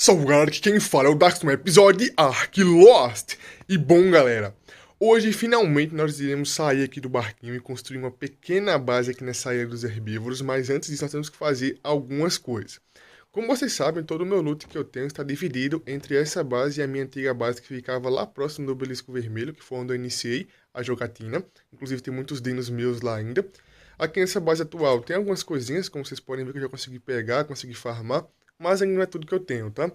Salve galera, aqui quem fala é o Dax no episódio de Ark Lost. E bom galera, hoje finalmente nós iremos sair aqui do barquinho e construir uma pequena base aqui nessa ilha dos herbívoros, mas antes disso nós temos que fazer algumas coisas. Como vocês sabem, todo o meu loot que eu tenho está dividido entre essa base e a minha antiga base que ficava lá próximo do Obelisco Vermelho, que foi onde eu iniciei a jogatina. Inclusive tem muitos dinos meus lá ainda. Aqui nessa base atual tem algumas coisinhas, como vocês podem ver, que eu já consegui pegar, consegui farmar, mas ainda não é tudo que eu tenho, tá?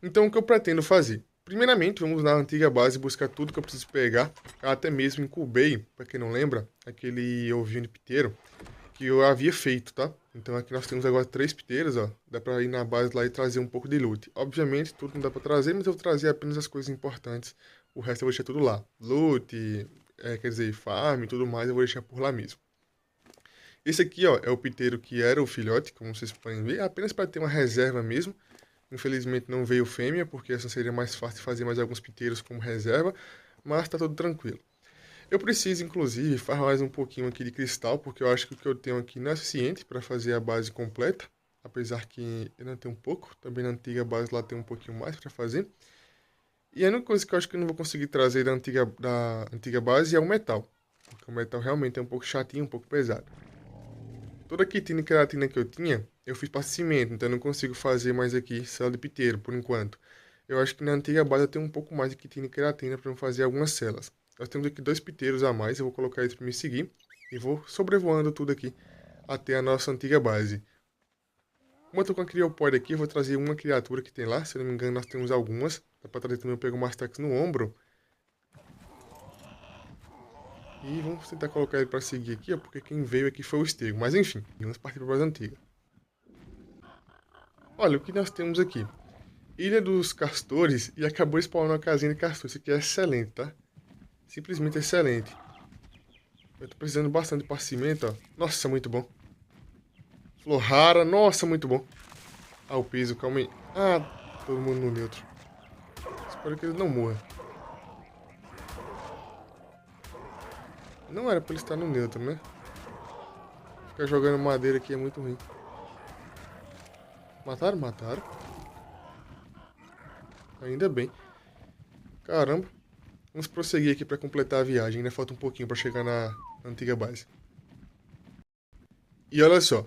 Então, o que eu pretendo fazer? Primeiramente, vamos na antiga base buscar tudo que eu preciso pegar. Eu até mesmo incubei, para quem não lembra, aquele ovinho de piteiro que eu havia feito, tá? Então, aqui nós temos agora 3 piteiros, ó. Dá pra ir na base lá e trazer um pouco de loot. Obviamente, tudo não dá pra trazer, mas eu vou trazer apenas as coisas importantes. O resto eu vou deixar tudo lá. Loot, quer dizer, farm e tudo mais, eu vou deixar por lá mesmo. Esse aqui, ó, é o piteiro que era o filhote, como vocês podem ver, apenas para ter uma reserva mesmo. Infelizmente não veio fêmea, porque assim seria mais fácil fazer mais alguns piteiros como reserva, mas tá tudo tranquilo. Eu preciso, inclusive, farmar mais um pouquinho aqui de cristal, porque eu acho que o que eu tenho aqui não é suficiente para fazer a base completa, apesar que eu não tenho um pouco, também na antiga base lá tem um pouquinho mais para fazer. E a única coisa que eu acho que eu não vou conseguir trazer da antiga base é o metal, porque o metal realmente é um pouco chatinho, um pouco pesado. Toda a quitina e queratina que eu tinha, eu fiz para cimento, então eu não consigo fazer mais aqui célula de piteiro, por enquanto. Eu acho que na antiga base eu tenho um pouco mais de quitina e queratina para fazer algumas células. Nós temos aqui 2 piteiros a mais, eu vou colocar eles para me seguir. E vou sobrevoando tudo aqui até a nossa antiga base. Como eu tô com a criopode aqui, eu vou trazer uma criatura que tem lá. Se eu não me engano, nós temos algumas. Dá para trazer também, eu pego o Mastax no ombro. E vamos tentar colocar ele para seguir aqui, ó, porque quem veio aqui foi o Estego. Mas enfim, vamos partir para a base antiga. Olha, o que nós temos aqui? Ilha dos Castores e acabou spawnando uma casinha de castor. Isso aqui é excelente, tá? Simplesmente excelente. Eu tô precisando bastante de cimento, ó. Nossa, muito bom. Flor rara, nossa, muito bom. Ah, o peso, calma aí. Ah, todo mundo no neutro. Espero que ele não morra. Não era pra ele estar no neutro, né? Ficar jogando madeira aqui é muito ruim. Mataram? Mataram. Ainda bem. Caramba. Vamos prosseguir aqui para completar a viagem. Ainda falta um pouquinho para chegar na antiga base. E olha só.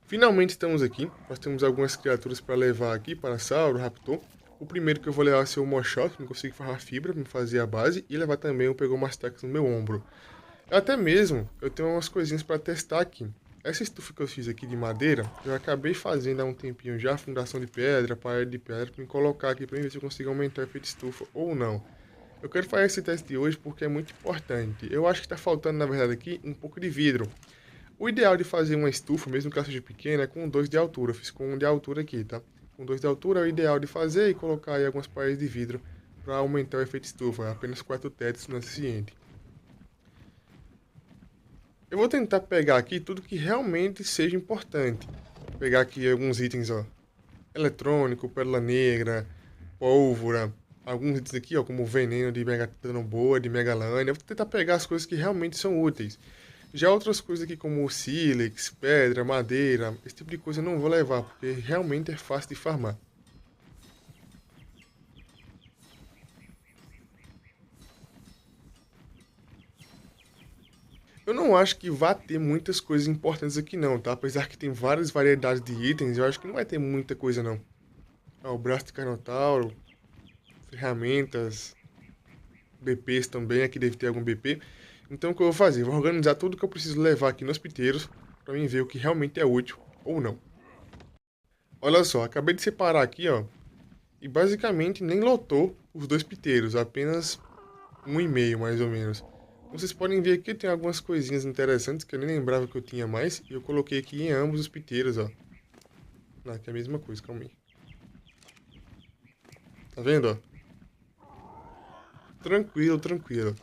Finalmente estamos aqui. Nós temos algumas criaturas para levar aqui. Parasauro, Raptor. O primeiro que eu vou levar vai ser o Moshot. Não consigo farmar fibra para fazer a base. E levar também o Pegou Mastax no meu ombro. Até mesmo eu tenho umas coisinhas para testar aqui. Essa estufa que eu fiz aqui de madeira, eu acabei fazendo há um tempinho já, fundação de pedra, parede de pedra, para me colocar aqui para ver se eu consigo aumentar o efeito estufa ou não. Eu quero fazer esse teste de hoje porque é muito importante. Eu acho que está faltando, na verdade, aqui um pouco de vidro. O ideal de fazer uma estufa, mesmo que ela seja pequena, é com 2 de altura. Eu fiz com 1 de altura aqui, tá? Com 2 de altura é o ideal de fazer e colocar aí algumas paredes de vidro para aumentar o efeito estufa. Apenas 4 tetos não é suficiente. Eu vou tentar pegar aqui tudo que realmente seja importante. Vou pegar aqui alguns itens, ó. Eletrônico, pérola negra, pólvora. Alguns itens aqui, ó, como veneno de megatano boa, de megalânia. Eu vou tentar pegar as coisas que realmente são úteis. Já outras coisas aqui como sílex, pedra, madeira, esse tipo de coisa eu não vou levar, porque realmente é fácil de farmar. Eu não acho que vá ter muitas coisas importantes aqui não, tá? Apesar que tem várias variedades de itens, eu acho que não vai ter muita coisa não. Ó, o braço de Carnotauro, ferramentas, BPs também, aqui deve ter algum BP. Então o que eu vou fazer? Vou organizar tudo que eu preciso levar aqui nos piteiros, para mim ver o que realmente é útil ou não. Olha só, acabei de separar aqui, ó, e basicamente nem lotou os 2 piteiros, apenas 1,5 mais ou menos. Vocês podem ver aqui, tem algumas coisinhas interessantes que eu nem lembrava que eu tinha mais. E eu coloquei aqui em ambos os piteiros, ó. Não, aqui é a mesma coisa, calma aí. Tá vendo, ó? Tranquilo, tranquilo.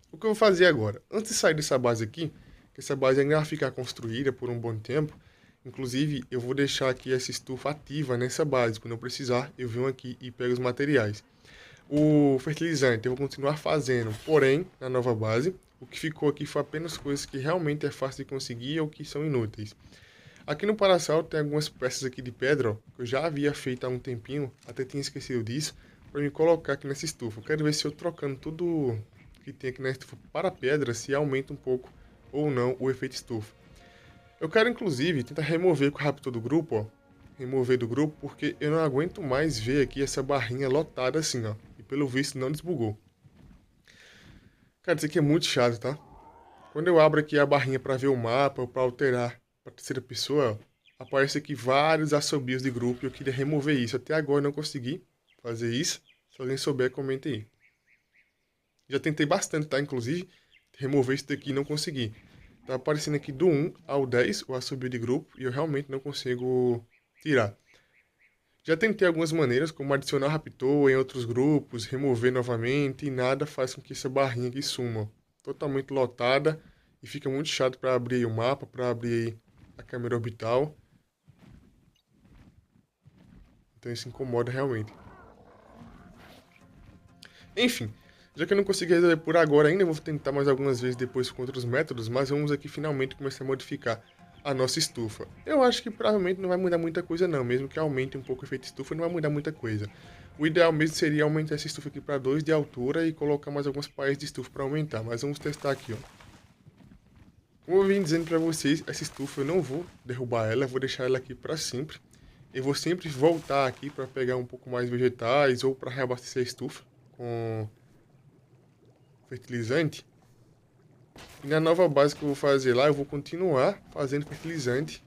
O que eu vou fazer agora? Antes de sair dessa base aqui, que essa base ainda vai ficar construída por um bom tempo. Inclusive, eu vou deixar aqui essa estufa ativa nessa base. Quando eu precisar, eu venho aqui e pego os materiais. O fertilizante eu vou continuar fazendo, porém, na nova base, o que ficou aqui foi apenas coisas que realmente é fácil de conseguir ou que são inúteis. Aqui no paraçal tem algumas peças aqui de pedra, ó, que eu já havia feito há um tempinho, até tinha esquecido disso, para me colocar aqui nessa estufa. Eu quero ver se eu trocando tudo que tem aqui na estufa para pedra, se aumenta um pouco ou não o efeito estufa. Eu quero, inclusive, tentar remover com o Raptor do grupo, ó. Remover do grupo, porque eu não aguento mais ver aqui essa barrinha lotada assim, ó. E pelo visto não desbugou. Cara, isso aqui é muito chato, tá? Quando eu abro aqui a barrinha para ver o mapa ou para alterar para terceira pessoa, ó, aparece aqui vários assobios de grupo e eu queria remover isso. Até agora eu não consegui fazer isso. Se alguém souber, comente aí. Já tentei bastante, tá? Inclusive, remover isso daqui e não consegui. Tá aparecendo aqui do 1 ao 10 o assobio de grupo e eu realmente não consigo tirar. Já tentei algumas maneiras, como adicionar Raptor em outros grupos, remover novamente e nada faz com que essa barrinha aqui suma. Totalmente lotada e fica muito chato para abrir o mapa, para abrir a câmera orbital. Então isso incomoda realmente. Enfim, já que eu não consegui resolver por agora ainda, eu vou tentar mais algumas vezes depois com outros métodos, mas vamos aqui finalmente começar a modificar a nossa estufa. Eu acho que provavelmente não vai mudar muita coisa não, mesmo que aumente um pouco o efeito estufa, não vai mudar muita coisa. O ideal mesmo seria aumentar essa estufa aqui para 2 de altura e colocar mais algumas paredes de estufa para aumentar, mas vamos testar aqui, ó. Como eu vim dizendo para vocês, essa estufa eu não vou derrubar ela, eu vou deixar ela aqui para sempre. Eu vou sempre voltar aqui para pegar um pouco mais vegetais ou para reabastecer a estufa com fertilizante. E na nova base que eu vou fazer lá, eu vou continuar fazendo fertilizante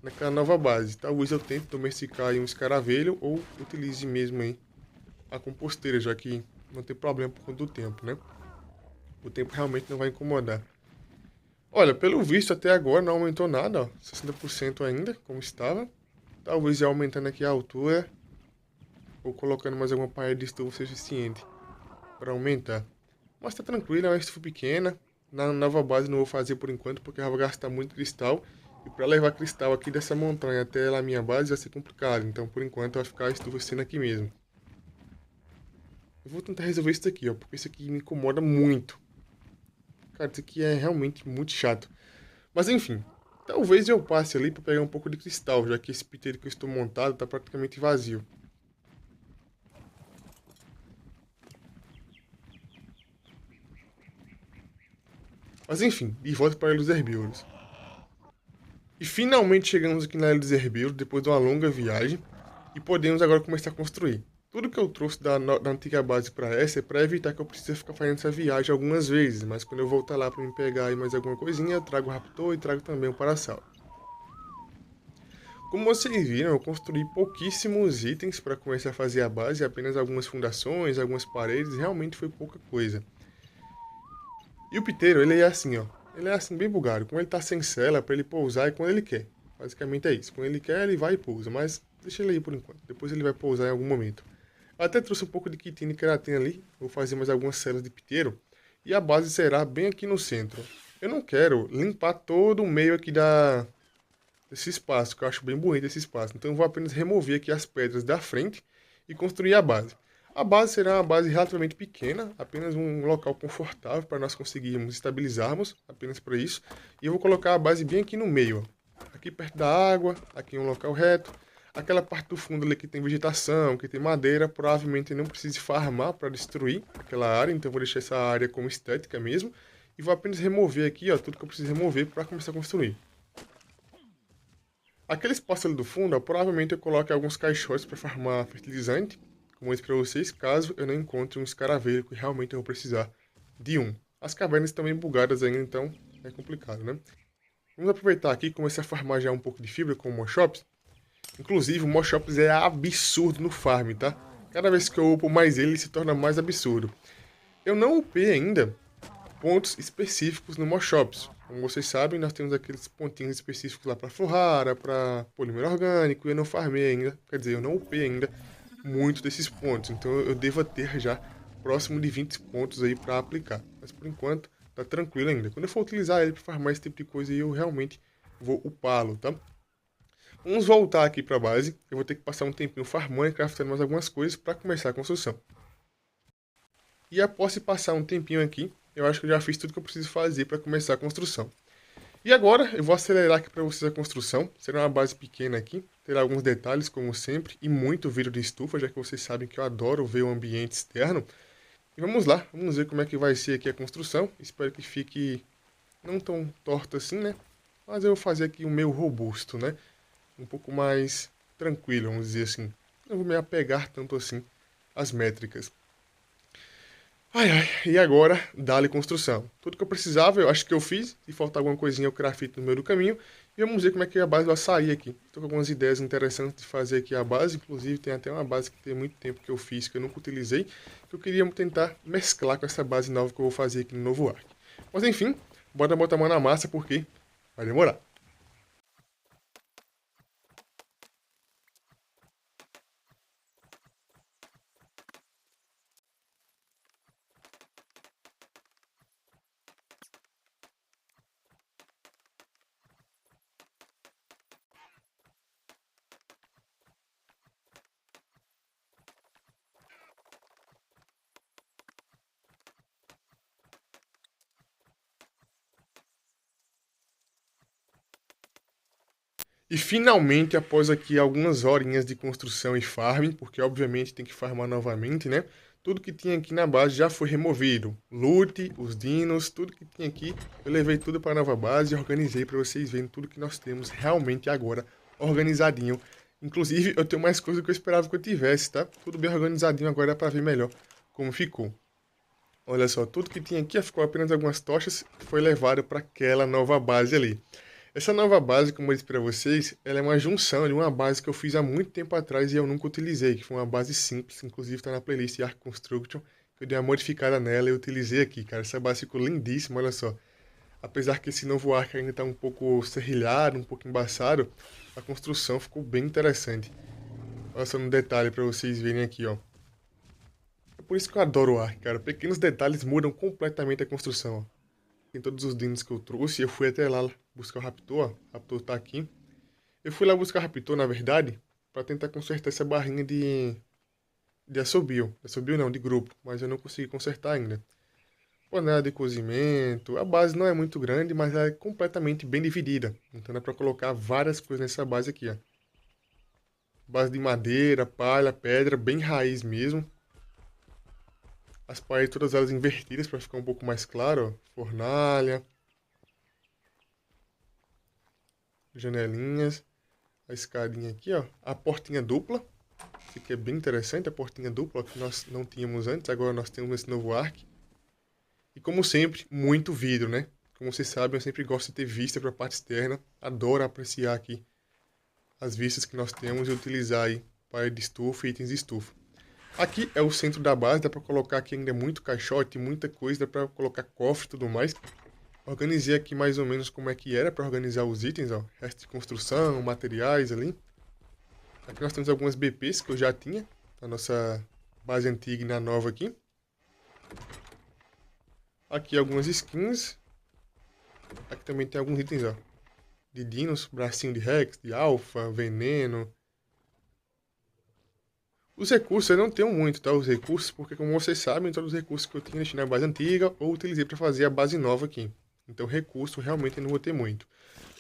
naquela nova base. Talvez eu tente domesticar aí um escaravelho ou utilize mesmo aí a composteira, já que não tem problema por conta do tempo, né? O tempo realmente não vai incomodar. Olha, pelo visto até agora não aumentou nada, ó, 60% ainda, como estava. Talvez já aumentando aqui a altura ou colocando mais alguma parede de estufa seja suficiente para aumentar. Mas tá tranquilo, é uma estufa pequena. Na nova base não vou fazer por enquanto, porque eu vou gastar muito cristal. E para levar cristal aqui dessa montanha até lá a minha base vai ser complicado. Então por enquanto vai ficar a estufa sendo aqui mesmo. Eu vou tentar resolver isso daqui, ó, porque isso aqui me incomoda muito. Cara, isso aqui é realmente muito chato. Mas enfim, talvez eu passe ali para pegar um pouco de cristal, já que esse piteiro que eu estou montado está praticamente vazio. Mas enfim, de volta para a Ilha dos Herbívoros. E finalmente chegamos aqui na Ilha dos Herbívoros, depois de uma longa viagem, e podemos agora começar a construir. Tudo que eu trouxe da antiga base para essa é para evitar que eu precise ficar fazendo essa viagem algumas vezes, mas quando eu voltar lá para me pegar aí mais alguma coisinha, eu trago o Raptor e trago também o Parasaur. Como vocês viram, eu construí pouquíssimos itens para começar a fazer a base, apenas algumas fundações, algumas paredes, realmente foi pouca coisa. E o piteiro, ele é assim, ó. Ele é assim, bem bugado. Como ele tá sem cela, para ele pousar é quando ele quer. Basicamente é isso. Quando ele quer, ele vai e pousa. Mas deixa ele aí por enquanto. Depois ele vai pousar em algum momento. Eu até trouxe um pouco de quitina e queratina ali. Vou fazer mais algumas celas de piteiro. E a base será bem aqui no centro. Eu não quero limpar todo o meio aqui desse espaço, que eu acho bem bonito esse espaço. Então eu vou apenas remover aqui as pedras da frente e construir a base. A base será uma base relativamente pequena, apenas um local confortável para nós conseguirmos estabilizarmos, apenas para isso. E eu vou colocar a base bem aqui no meio, ó. Aqui perto da água, aqui em um local reto. Aquela parte do fundo ali que tem vegetação, que tem madeira, provavelmente eu não precise farmar para destruir aquela área, então eu vou deixar essa área como estética mesmo. E vou apenas remover aqui, ó, tudo que eu preciso remover para começar a construir. Aquele espaço ali do fundo, ó, provavelmente eu coloque alguns caixotes para farmar fertilizante, como eu disse para vocês, caso eu não encontre um escaravelho, que realmente eu vou precisar de um. As cavernas estão bem bugadas ainda, então é complicado, né? Vamos aproveitar aqui e começar a farmar já um pouco de fibra com o Moshops. Inclusive, o Moshops é absurdo no farm, tá? Cada vez que eu upo mais ele se torna mais absurdo. Eu não upei ainda pontos específicos no Moshops. Como vocês sabem, nós temos aqueles pontinhos específicos lá para Florara, para polímero orgânico, e eu não farmei ainda, quer dizer, eu não upei ainda muito desses pontos, então eu devo ter já próximo de 20 pontos aí para aplicar. Mas por enquanto, tá tranquilo ainda. Quando eu for utilizar ele para farmar esse tipo de coisa, eu realmente vou upá-lo, tá? Vamos voltar aqui para a base, eu vou ter que passar um tempinho farmando e craftando mais algumas coisas para começar a construção. E após se passar um tempinho aqui, eu acho que eu já fiz tudo que eu preciso fazer para começar a construção. E agora eu vou acelerar aqui para vocês a construção. Será uma base pequena aqui, terá alguns detalhes como sempre e muito vidro de estufa, já que vocês sabem que eu adoro ver o ambiente externo. E vamos lá, vamos ver como é que vai ser aqui a construção. Espero que fique não tão torto assim, né? Mas eu vou fazer aqui o meu robusto, né? Um pouco mais tranquilo, vamos dizer assim. Não vou me apegar tanto assim às métricas. Ai, ai, e agora, dá-lhe construção. Tudo que eu precisava, eu acho que eu fiz. Se faltar alguma coisinha, eu crafito no meio do caminho. E vamos ver como é que a base vai sair aqui. Estou com algumas ideias interessantes de fazer aqui a base. Inclusive, tem até uma base que tem muito tempo que eu fiz, que eu nunca utilizei. Que eu queria tentar mesclar com essa base nova que eu vou fazer aqui no novo Ark. Mas enfim, bora botar a mão na massa, porque vai demorar. E finalmente, após aqui algumas horinhas de construção e farming, porque obviamente tem que farmar novamente, né? Tudo que tinha aqui na base já foi removido. Loot, os dinos, tudo que tinha aqui, eu levei tudo para a nova base e organizei para vocês verem tudo que nós temos realmente agora organizadinho. Inclusive, eu tenho mais coisa do que eu esperava que eu tivesse, tá? Tudo bem organizadinho agora para ver melhor como ficou. Olha só, tudo que tinha aqui ficou apenas algumas tochas que foi levado para aquela nova base ali. Essa nova base, como eu disse para vocês, ela é uma junção de uma base que eu fiz há muito tempo atrás e eu nunca utilizei, que foi uma base simples, inclusive está na playlist de Ark Construction, que eu dei uma modificada nela e utilizei aqui, cara. Essa base ficou lindíssima, olha só. Apesar que esse novo Ark ainda está um pouco serrilhado, um pouco embaçado, a construção ficou bem interessante. Olha só no detalhe para vocês verem aqui, ó. É por isso que eu adoro o Ark, cara. Pequenos detalhes mudam completamente a construção, ó. Tem todos os dinos que eu trouxe. Eu fui até lá buscar o Raptor. O Raptor tá aqui. Eu fui lá buscar o Raptor, na verdade, para tentar consertar essa barrinha de assobio. Assobio não, de grupo. Mas eu não consegui consertar ainda. Panela de cozimento. A base não é muito grande, mas ela é completamente bem dividida. Então dá para colocar várias coisas nessa base aqui, ó. Base de madeira, palha, pedra, bem raiz mesmo. As paredes todas elas invertidas para ficar um pouco mais claro, ó. Fornalha. Janelinhas, a escadinha aqui, ó, a portinha dupla, isso aqui é bem interessante, a portinha dupla que nós não tínhamos antes, agora nós temos esse novo Ark. E como sempre, muito vidro, né? Como vocês sabem, eu sempre gosto de ter vista para a parte externa, adoro apreciar aqui as vistas que nós temos e utilizar aí parede de estufa e itens de estufa. Aqui é o centro da base, dá para colocar aqui ainda muito caixote, muita coisa, dá para colocar cofre e tudo mais. Organizei aqui mais ou menos como é que era para organizar os itens, ó. Resto de construção, materiais ali. Aqui nós temos algumas BPs que eu já tinha, na nossa base antiga e na nova aqui. Aqui algumas skins. Aqui também tem alguns itens, ó. De dinos, bracinho de Rex, de Alpha, veneno. Os recursos eu não tenho muito, tá? Os recursos, porque como vocês sabem, todos os recursos que eu tinha deixei na base antiga ou utilizei para fazer a base nova aqui. Então recurso realmente eu não vou ter muito.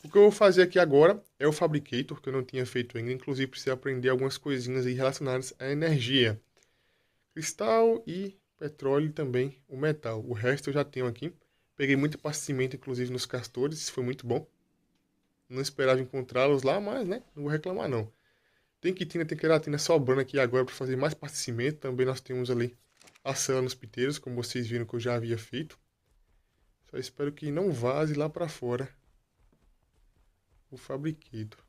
O que eu vou fazer aqui agora é o Fabricator, que eu não tinha feito ainda. Inclusive preciso aprender algumas coisinhas aí relacionadas à energia. Cristal e petróleo e também o metal. O resto eu já tenho aqui. Peguei muito abastecimento, inclusive, nos castores. Isso foi muito bom. Não esperava encontrá-los lá, mas, né, não vou reclamar, não. Tem quitina, tem queratina sobrando aqui agora para fazer mais abastecimento. Também nós temos ali a cela nos piteiros, como vocês viram que eu já havia feito. Só espero que não vaze lá para fora o Fabricator.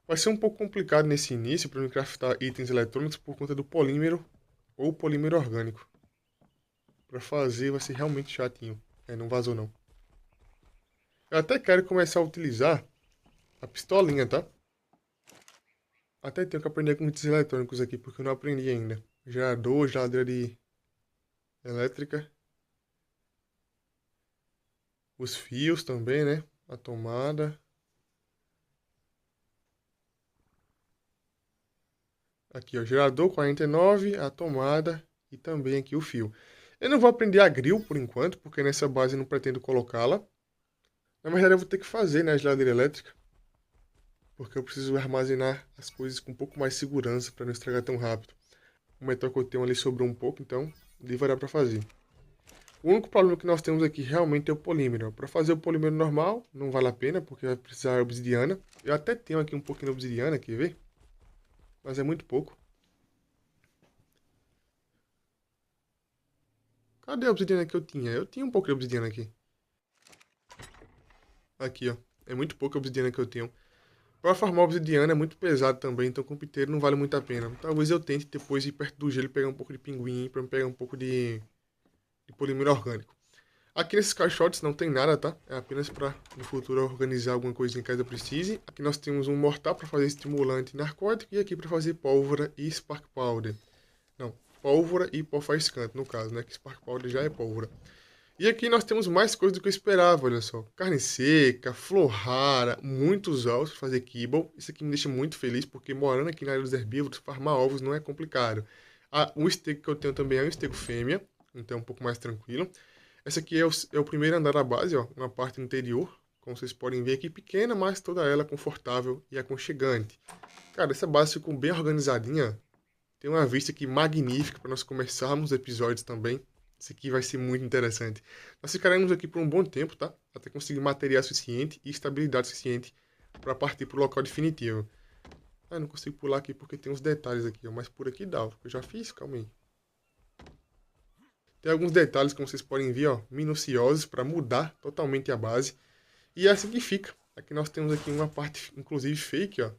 Vai ser um pouco complicado nesse início para mim craftar itens eletrônicos por conta do polímero ou polímero orgânico. Para fazer vai ser realmente chatinho. Não vazou não. Eu até quero começar a utilizar a pistolinha, tá? Até tenho que aprender com itens eletrônicos aqui, porque eu não aprendi ainda. Gerador, geladeira de elétrica. Os fios também, né? A tomada. Aqui, ó, gerador 49, a tomada e também aqui o fio. Eu não vou aprender a grill por enquanto, porque nessa base eu não pretendo colocá-la. Na verdade, eu vou ter que fazer, né, a geladeira elétrica, porque eu preciso armazenar as coisas com um pouco mais de segurança para não estragar tão rápido. O metal que eu tenho ali sobrou um pouco, então ali vai dar para fazer. O único problema que nós temos aqui realmente é o polímero. Para fazer o polímero normal, não vale a pena, porque vai precisar de obsidiana. Eu até tenho aqui um pouquinho de obsidiana, quer ver? Mas é muito pouco. Cadê a obsidiana que eu tinha? Eu tinha um pouco de obsidiana aqui. Aqui, ó. É muito pouca obsidiana que eu tenho. Para farmar obsidiana é muito pesado também, então com o piteiro não vale muito a pena. Talvez eu tente depois ir perto do gelo e pegar um pouco de pinguim para pegar um pouco de polímero orgânico. Aqui nesses caixotes não tem nada, tá? É apenas para no futuro organizar alguma coisa caso eu precise. Aqui nós temos um mortal para fazer estimulante narcótico e aqui para fazer pólvora e spark powder. Não, pólvora e pó faiscante no caso, né? Que spark powder já é pólvora. E aqui nós temos mais coisas do que eu esperava, olha só. Carne seca, flor rara, muitos ovos para fazer kibble. Isso aqui me deixa muito feliz porque morando aqui na área dos herbívoros, farmar ovos não é complicado. Ah, o estego que eu tenho também é um estego fêmea, então é um pouco mais tranquilo. Essa aqui é o primeiro andar da base, ó, uma parte interior, como vocês podem ver aqui, pequena, mas toda ela confortável e aconchegante. Cara, essa base ficou bem organizadinha, tem uma vista aqui magnífica para nós começarmos os episódios também. Isso aqui vai ser muito interessante. Nós ficaremos aqui por um bom tempo, tá? Até conseguir material suficiente e estabilidade suficiente para partir para o local definitivo. Ah, não consigo pular aqui porque tem uns detalhes aqui, ó, mas por aqui dá, eu já fiz, calma aí. Tem alguns detalhes, como vocês podem ver, ó, minuciosos para mudar totalmente a base. E é assim que fica. Aqui nós temos aqui uma parte, inclusive, fake, ó.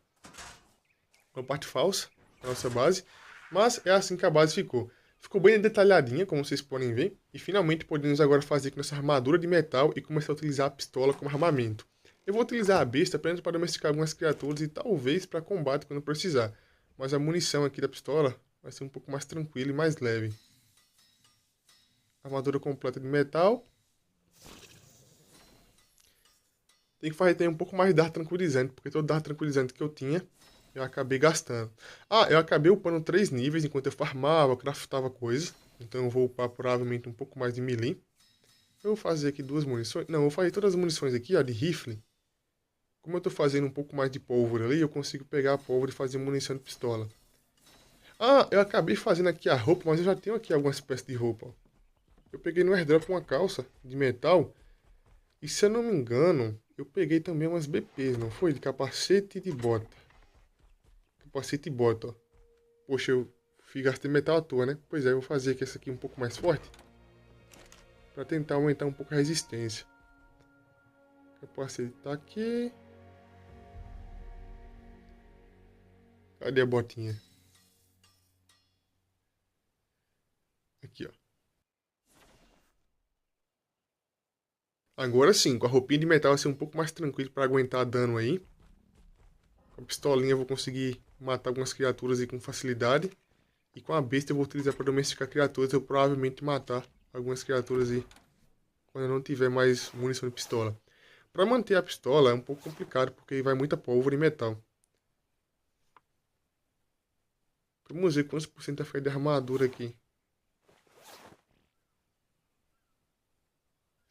Uma parte falsa da nossa base. Mas é assim que a base ficou. Ficou bem detalhadinha, como vocês podem ver. E finalmente podemos agora fazer com nossa armadura de metal e começar a utilizar a pistola como armamento. Eu vou utilizar a besta apenas para domesticar algumas criaturas e talvez para combate quando precisar. Mas a munição aqui da pistola vai ser um pouco mais tranquila e mais leve. Armadura completa de metal. Tem que fazer um pouco mais de dar tranquilizante, porque todo dar tranquilizante que eu tinha, eu acabei gastando. Ah, eu acabei upando 3 níveis enquanto eu farmava, craftava coisas. Então eu vou upar provavelmente um pouco mais de melee. Eu vou fazer aqui 2 munições. Não, eu vou fazer todas as munições aqui, ó, de rifle. Como eu tô fazendo um pouco mais de pólvora ali, eu consigo pegar a pólvora e fazer munição de pistola. Ah, eu acabei fazendo aqui a roupa, mas eu já tenho aqui algumas peças de roupa, ó. Eu peguei no airdrop uma calça de metal. E se eu não me engano, eu peguei também umas BPs, não foi? De capacete e de bota. Capacete e bota, ó. Poxa, eu gastei metal à toa, né? Pois é, eu vou fazer aqui essa aqui um pouco mais forte. Pra tentar aumentar um pouco a resistência. Capacete tá aqui. Cadê a botinha? Aqui, ó. Agora sim, com a roupinha de metal vai ser um pouco mais tranquilo para aguentar dano aí. Com a pistolinha eu vou conseguir matar algumas criaturas aí com facilidade. E com a besta eu vou utilizar para domesticar criaturas. Eu provavelmente matar algumas criaturas aí quando eu não tiver mais munição de pistola. Para manter a pistola é um pouco complicado porque vai muita pólvora e metal. Vamos ver quantos por cento vai ficar de armadura aqui.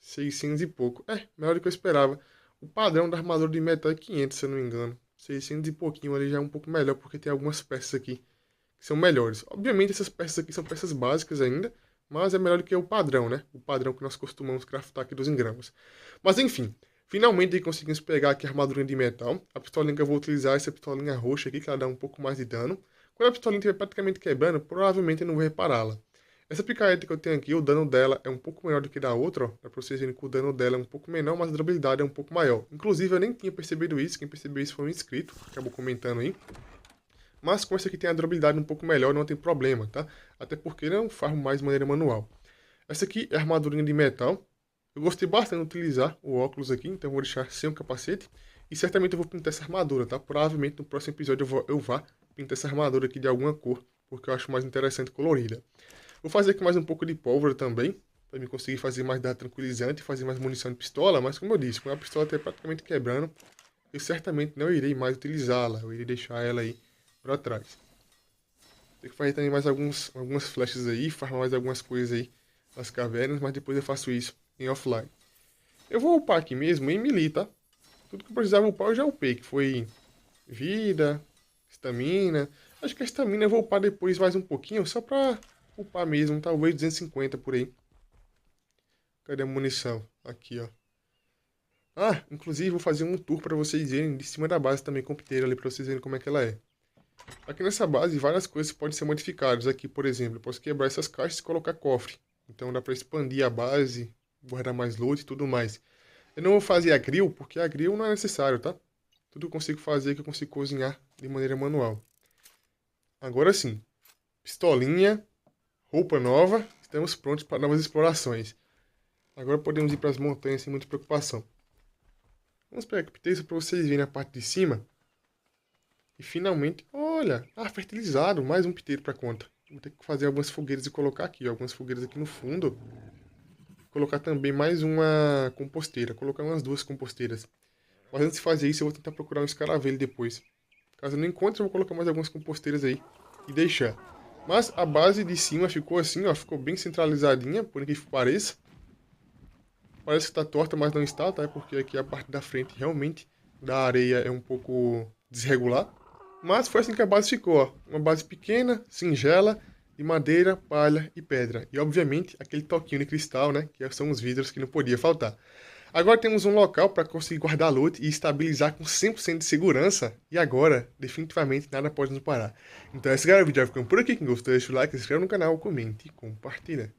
600 e pouco. É, melhor do que eu esperava. O padrão da armadura de metal é 500, se eu não me engano. 600 e pouquinho ali já é um pouco melhor porque tem algumas peças aqui que são melhores. Obviamente essas peças aqui são peças básicas ainda, mas é melhor do que o padrão, né? O padrão que nós costumamos craftar aqui dos engramos. Mas enfim, finalmente aí conseguimos pegar aqui a armadura de metal. A pistolinha que eu vou utilizar é essa pistolinha roxa aqui, que ela dá um pouco mais de dano. Quando a pistolinha estiver praticamente quebrando, provavelmente eu não vou repará-la. Essa picareta que eu tenho aqui, o dano dela é um pouco menor do que da outra, ó. Dá pra vocês verem que o dano dela é um pouco menor, mas a durabilidade é um pouco maior. Inclusive, eu nem tinha percebido isso, quem percebeu isso foi um inscrito, que acabou comentando aí. Mas com essa aqui tem a durabilidade um pouco melhor, não tem problema, tá? Até porque não farmo mais de maneira manual. Essa aqui é a armadurinha de metal. Eu gostei bastante de utilizar o óculos aqui, então eu vou deixar sem o capacete. E certamente eu vou pintar essa armadura, tá? Provavelmente no próximo episódio eu vá pintar essa armadura aqui de alguma cor, porque eu acho mais interessante colorida. Vou fazer aqui mais um pouco de pólvora também, para me conseguir fazer mais dano tranquilizante, fazer mais munição de pistola, mas como eu disse, quando a pistola estiver praticamente quebrando, eu certamente não irei mais utilizá-la, eu irei deixar ela aí para trás. Tem que fazer também mais algumas flechas aí, farmar mais algumas coisas aí nas cavernas, mas depois eu faço isso em offline. Eu vou upar aqui mesmo em melee, tá? Tudo que eu precisava upar eu já upei, que foi vida, estamina. Acho que a estamina eu vou upar depois mais um pouquinho, só pra upar mesmo, talvez 250 por aí. Cadê a munição? Aqui, ó. Ah, inclusive vou fazer um tour pra vocês verem de cima da base também com o piteiro ali, pra vocês verem como é que ela é. Aqui nessa base, várias coisas podem ser modificadas. Aqui, por exemplo, eu posso quebrar essas caixas e colocar cofre. Então dá pra expandir a base, guardar mais loot e tudo mais. Eu não vou fazer a grill, porque a grill não é necessário, tá? Tudo que eu consigo fazer é que eu consigo cozinhar de maneira manual. Agora sim, pistolinha, roupa nova, estamos prontos para novas explorações. Agora podemos ir para as montanhas sem muita preocupação. Vamos pegar aqui isso para vocês verem a parte de cima. E finalmente, olha, fertilizado, mais um piteiro para conta. Vou ter que fazer algumas fogueiras e colocar aqui, ó, algumas fogueiras aqui no fundo. Colocar também mais uma composteira, colocar umas duas composteiras. Mas antes de fazer isso, eu vou tentar procurar um escaravelho depois. Caso eu não encontre, eu vou colocar mais algumas composteiras aí e deixar. Mas a base de cima ficou assim, ó, ficou bem centralizadinha, por incrível que pareça. Parece que tá torta, mas não está, tá? Porque aqui a parte da frente realmente da areia é um pouco desregular. Mas foi assim que a base ficou, ó. Uma base pequena, singela, de madeira, palha e pedra. E obviamente aquele toquinho de cristal, né? Que são os vidros que não podia faltar. Agora temos um local para conseguir guardar loot e estabilizar com 100% de segurança. E agora, definitivamente, nada pode nos parar. Então esse era o vídeo, vai ficando por aqui. Quem gostou, deixa o like, se inscreva no canal, comente e compartilha.